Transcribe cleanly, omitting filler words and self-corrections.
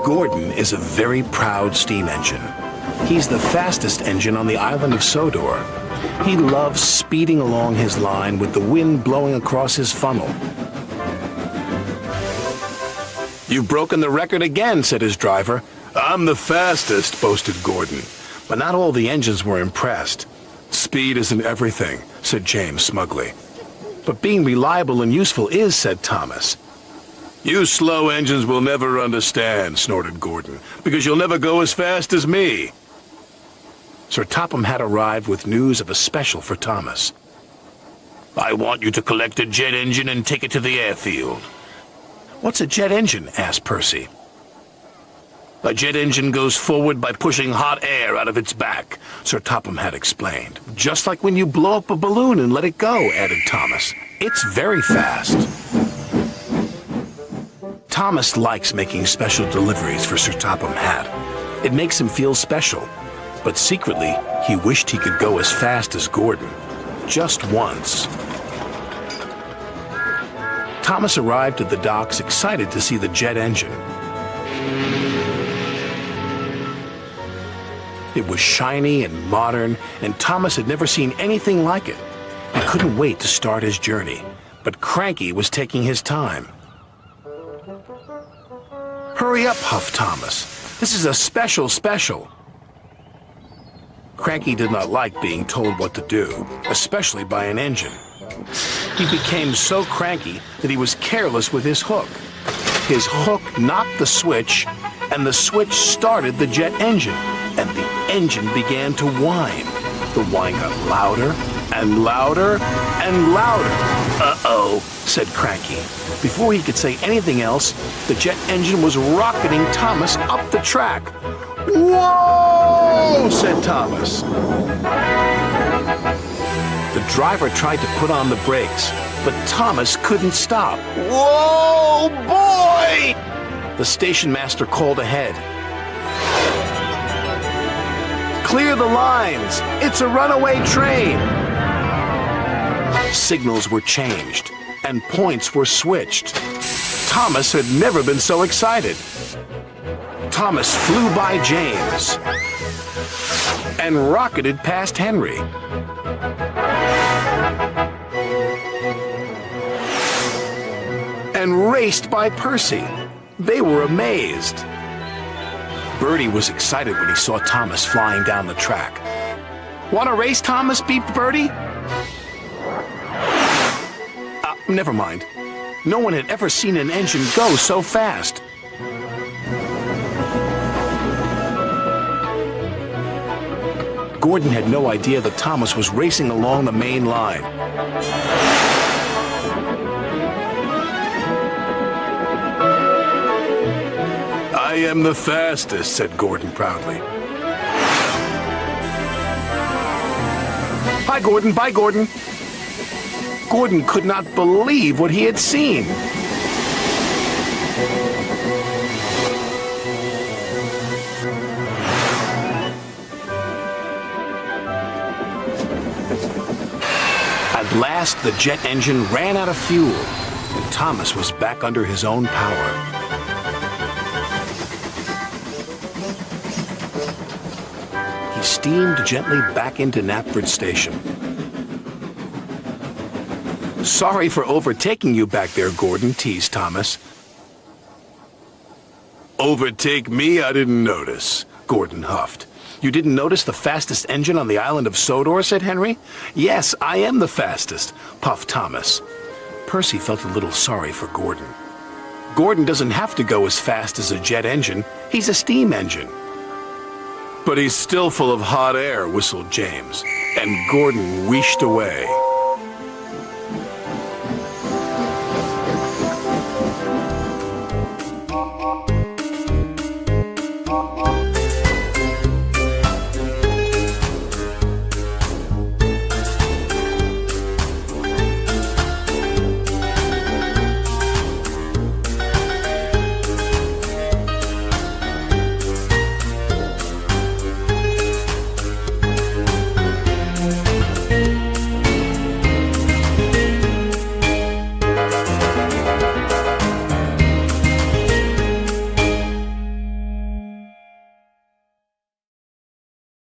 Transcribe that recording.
Gordon is a very proud steam engine. He's the fastest engine on the island of Sodor. He loves speeding along his line with the wind blowing across his funnel. "You've broken the record again," said his driver. "I'm the fastest," boasted Gordon. But not all the engines were impressed. "Speed isn't everything," said James smugly. "But being reliable and useful is," said Thomas. "You slow engines will never understand," snorted Gordon, "because you'll never go as fast as me." Sir Topham had arrived with news of a special for Thomas. "I want you to collect a jet engine and take it to the airfield." "What's a jet engine?" asked Percy. "A jet engine goes forward by pushing hot air out of its back," Sir Topham had explained. "Just like when you blow up a balloon and let it go," added Thomas. "It's very fast." Thomas likes making special deliveries for Sir Topham Hatt. It makes him feel special. But secretly, he wished he could go as fast as Gordon. Just once. Thomas arrived at the docks excited to see the jet engine. It was shiny and modern, and Thomas had never seen anything like it. He couldn't wait to start his journey, but Cranky was taking his time. "Hurry up," huffed Thomas. "This is a special." Cranky did not like being told what to do, especially by an engine. He became so cranky that he was careless with his hook. His hook knocked the switch, and the switch started the jet engine, and the engine began to whine. The whine got louder and louder and louder. "Uh-oh," said Cranky. Before he could say anything else, the jet engine was rocketing Thomas up the track. "Whoa!" said Thomas. The driver tried to put on the brakes, but Thomas couldn't stop. "Whoa, boy!" The station master called ahead. "Clear the lines! It's a runaway train!" Signals were changed, and points were switched. Thomas had never been so excited. Thomas flew by James and rocketed past Henry. And raced by Percy. They were amazed. Bertie was excited when he saw Thomas flying down the track. "Want to race, Thomas?" beeped Bertie. Never mind. No one had ever seen an engine go so fast. Gordon had no idea that Thomas was racing along the main line. "I am the fastest," said Gordon proudly. "Bye, Gordon. Bye, Gordon." Gordon could not believe what he had seen. At last, the jet engine ran out of fuel, and Thomas was back under his own power. He steamed gently back into Knapford Station. "Sorry for overtaking you back there, Gordon," teased Thomas. "Overtake me? I didn't notice," Gordon huffed. "You didn't notice the fastest engine on the island of Sodor?" said Henry. "Yes, I am the fastest," puffed Thomas. Percy felt a little sorry for Gordon. Gordon doesn't have to go as fast as a jet engine. He's a steam engine. "But he's still full of hot air," whistled James, and Gordon wheeshed away.